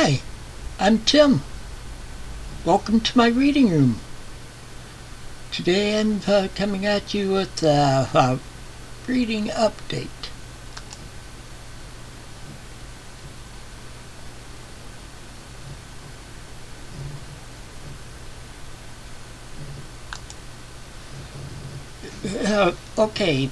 Hi, I'm Tim. Welcome to my reading room. Today I'm coming at you with a reading update. Okay,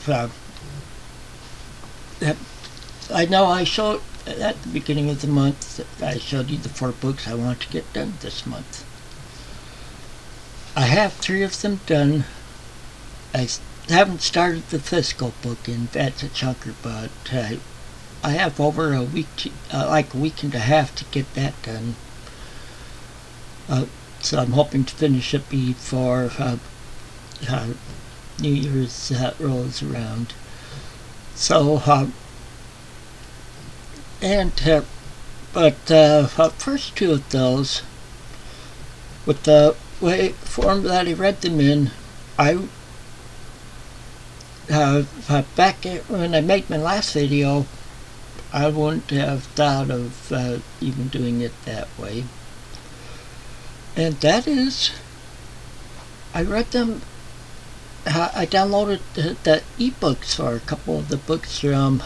I know I showed at the beginning of the month, I showed you the 4 books I want to get done this month. I have 3 of them done. I haven't started the fiscal book, and that's a chunker, but I have over a week, like a week and a half to get that done. So I'm hoping to finish it before New Year's rolls around. So, but first 2 of those, with the form that I read them in, I back when I made my last video, I wouldn't have thought of even doing it that way. And that is, I read them. I downloaded the ebooks for a couple of the books from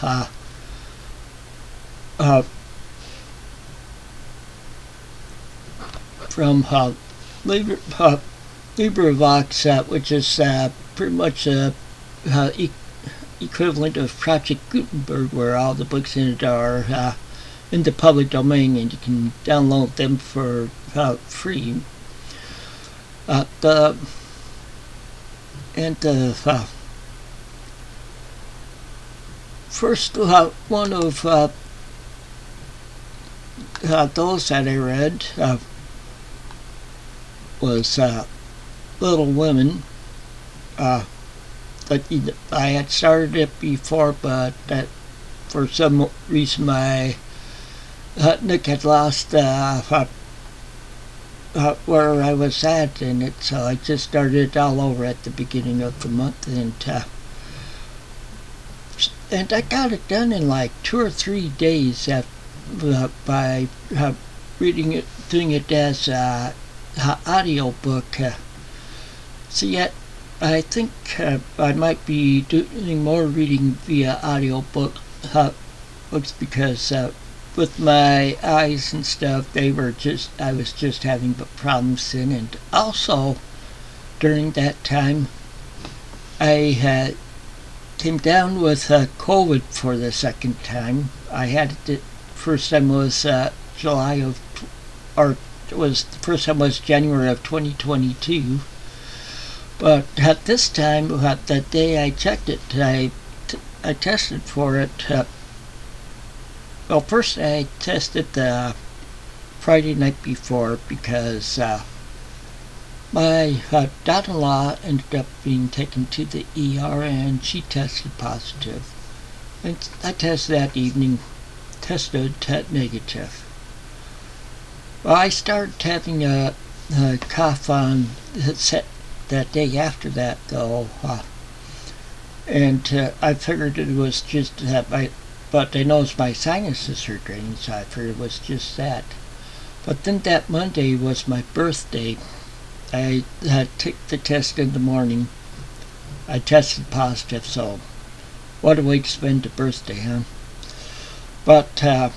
LibriVox, which is pretty much equivalent of Project Gutenberg, where all the books in it are in the public domain, and you can download them for free. The first one of those that I read was Little Women. But I had started it before, but for some reason Nick had lost where I was at in it, so I just started it all over at the beginning of the month, and I got it done in like 2 or 3 days by reading it, doing it as an audio book. So yet I think I might be doing more reading via audio books because with my eyes and stuff, I was just having problems in, and also during that time I came down with COVID for the second time. I had it. First time was the first time was January of 2022. But at this time, that day I checked it, I tested for it. Well, first I tested the Friday night before, because my daughter-in-law ended up being taken to the ER, and she tested positive. And I tested that evening, tested negative. Well, I started having a cough on that day after that, though, and I figured it was just that but I noticed my sinuses are draining, so I figured it was just that. But then that Monday was my birthday. I took the test in the morning. I tested positive, so what a way to spend a birthday, huh? But, I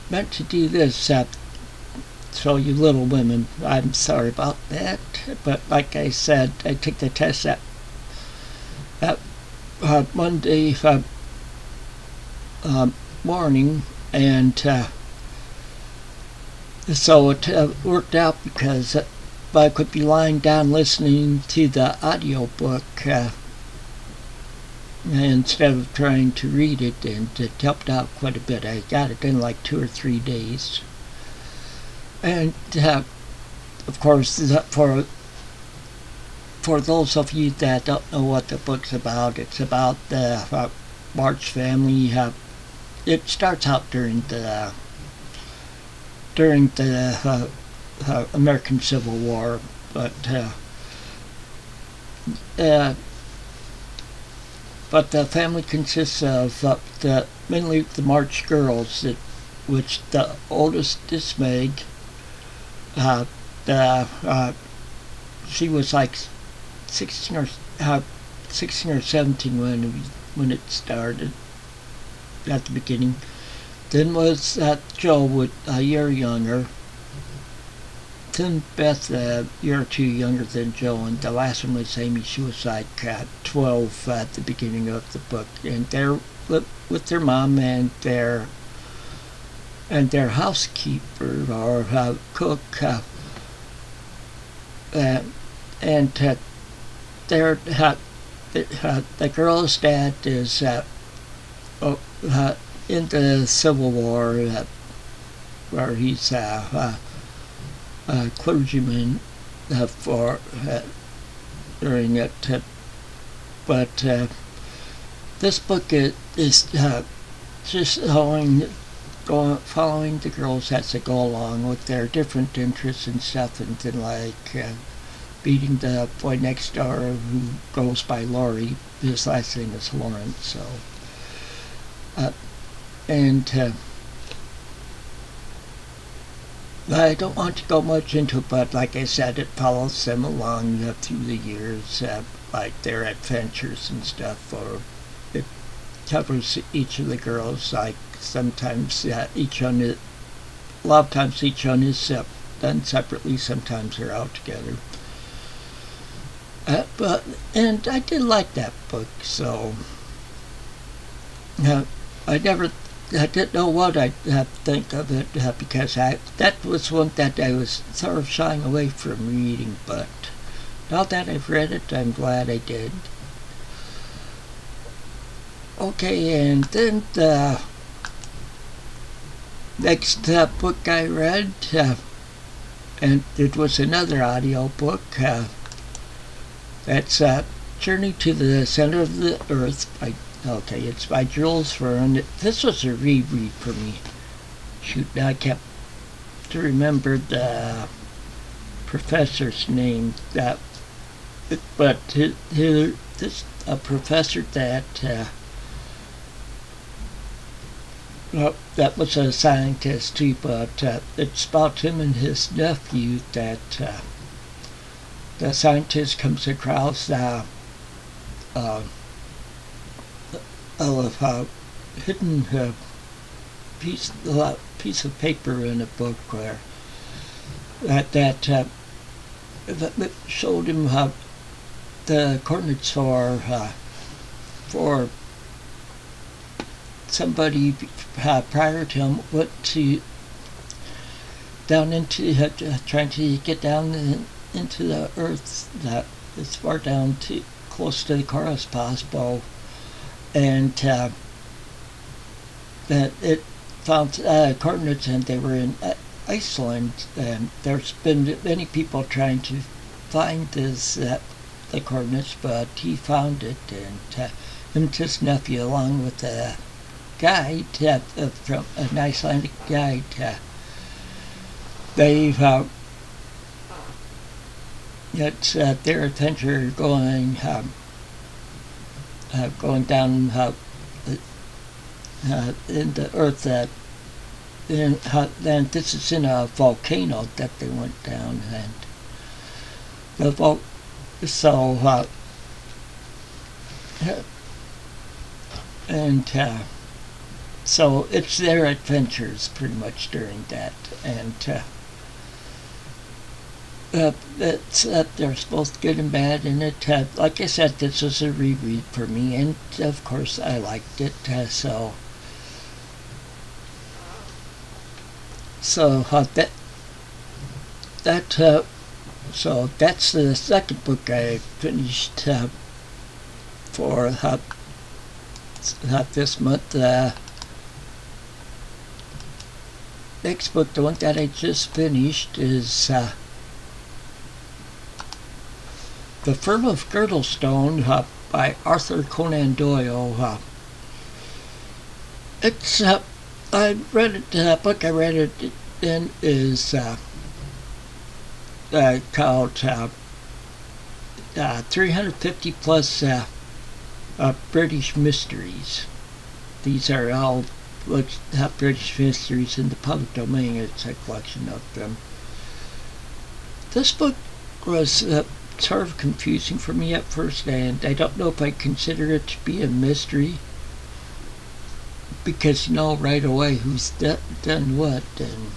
meant to do this, so you Little Women, I'm sorry about that, but like I said, I took the test that Monday morning, and so it worked out, because I could be lying down listening to the audio book instead of trying to read it, and it helped out quite a bit. I got it in like 2 or 3 days. And of course, for those of you that don't know what the book's about, it's about the March family. It starts out during the American Civil War, but but the family consists of mainly the March girls, which the oldest is Meg. Uh, the She was like 16 or 17 when it started at the beginning. Then was Joe, with a year younger. Then Beth, a year or two younger than Joe, and the last one was Amy. She was like 12 at the beginning of the book, and they're with their mom and their housekeeper or cook, and their the girl's dad is in the Civil War, where he's a clergyman for during it. But this book is just following the girls as they go along with their different interests and stuff, and then beating the boy next door who goes by Laurie. His last name is Lawrence. So, and I don't want to go much into it, but like I said, it follows them along through the years, like their adventures and stuff, or it covers each of the girls, like sometimes a lot of times each one is done separately, sometimes they're out together. And I did like that book, so I didn't know what I'd think of it, because that was one that I was sort of shying away from reading, but now that I've read it, I'm glad I did. Okay, and then the next book I read, and it was another audio book, that's Journey to the Center of the Earth it's by Jules Verne. This was a reread for me. Shoot, now I kept to remember the professor's name. But this a professor that was a scientist too. But it's about him and his nephew that the scientist comes across a hidden piece of paper in a book where that showed him how the coordinates for somebody prior to him went down into trying to get down into the earth, that as far down to close to the core as possible, and that it found coordinates, and they were in Iceland. And there's been many people trying to find the coordinates, but he found it, and him and his nephew, along with a guide from an Icelandic guide, they've it's their adventure going down in the earth, then this is in a volcano that they went down, and the so it's their adventures pretty much during that, and there's both good and bad in it. Like I said, this was a reread for me, and of course I liked it. So that's the second book I finished for this month. Next book, the one that I just finished, is The Firm of Girdlestone by Arthur Conan Doyle. It's I read it. The book I read it in is called 350 plus British mysteries. These are all British mysteries in the public domain. It's a collection of them. This book was sort of confusing for me at first, and I don't know if I consider it to be a mystery, because you know right away who's done what, and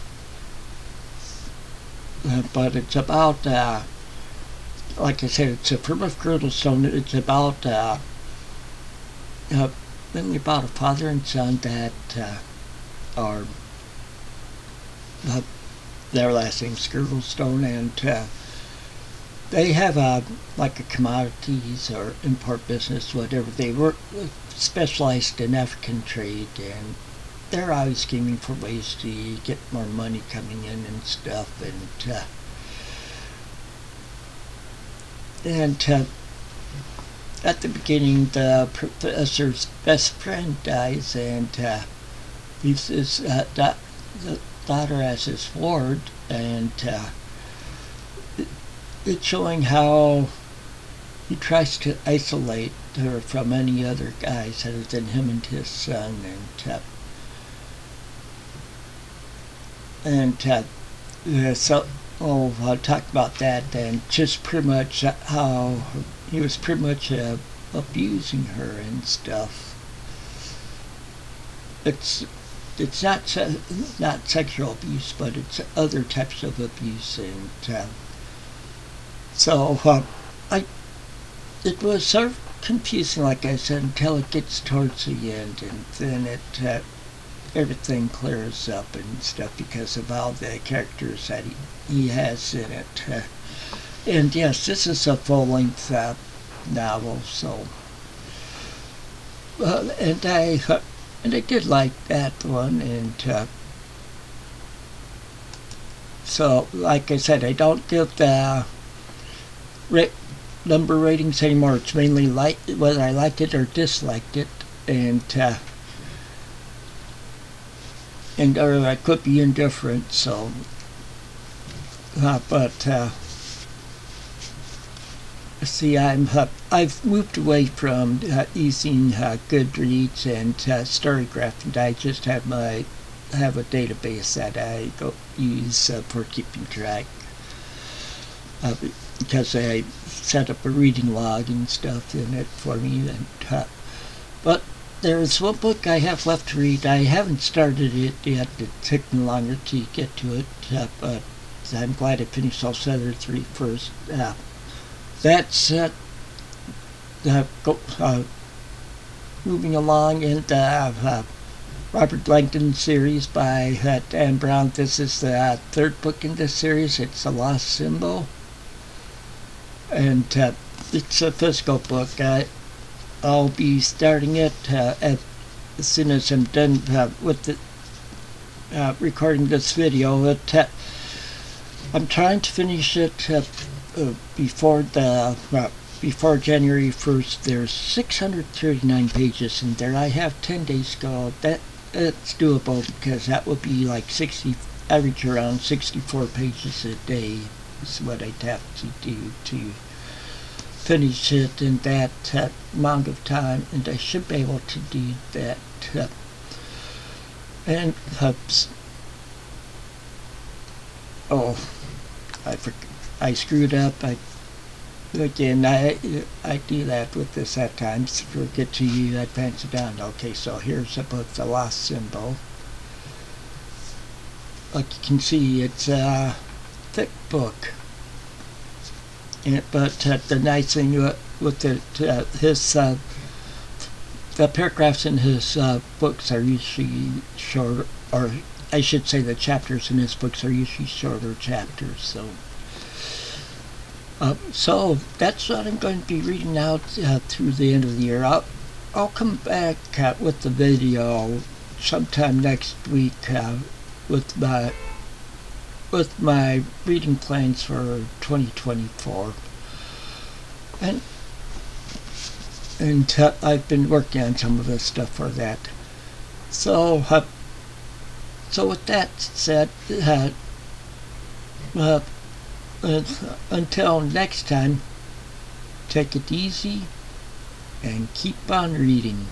but it's about like I said, it's from of Girdlestone. It's about mainly about a father and son that are their last name's Girdlestone, and they have like a commodities or import business, whatever. They work specialized in African trade, and they're always scheming for ways to get more money coming in and stuff. And at the beginning, the professor's best friend dies, and he's his the daughter as his ward, and it's showing how he tries to isolate her from any other guys other than him and his son, so I'll talk about that, and just pretty much how he was pretty much abusing her and stuff. It's not sexual abuse, but it's other types of abuse, and it was sort of confusing, like I said, until it gets towards the end, and then everything clears up and stuff because of all the characters that he has in it. And yes, this is a full-length novel, so and I did like that one, and so like I said, I don't give the number ratings anymore. It's mainly whether I liked it or disliked it, and or I could be indifferent. So, see, I've moved away from using Goodreads and Storygraph, and I just have a database that I use for keeping track. Because I set up a reading log and stuff in it for me, and but there's one book I have left to read. I haven't started it yet. It's taking longer to get to it, but I'm glad I finished those other three first. That's moving along in the Robert Langdon series by Dan Brown. This is the third book in this series. It's The Lost Symbol, and it's a physical book. I'll be starting it as soon as I'm done with the recording this video. I'm trying to finish it before January 1st. There's 639 pages in there. I have 10 days to go. It's doable, because that would be like average around 64 pages a day is what I'd have to do to finish it in that amount of time, and I should be able to do that. And I screwed up. I do that with this at times. Forget to advance it down. Okay, so here's the book, The Lost Symbol. Like you can see, it's a thick book. But the nice thing with the paragraphs in his books are usually short, or I should say the chapters in his books are usually shorter chapters. So that's what I'm going to be reading out through the end of the year. I'll come back with the video sometime next week with my reading plans for 2024, and I've been working on some of this stuff for that. So with that said, until next time, take it easy, and keep on reading.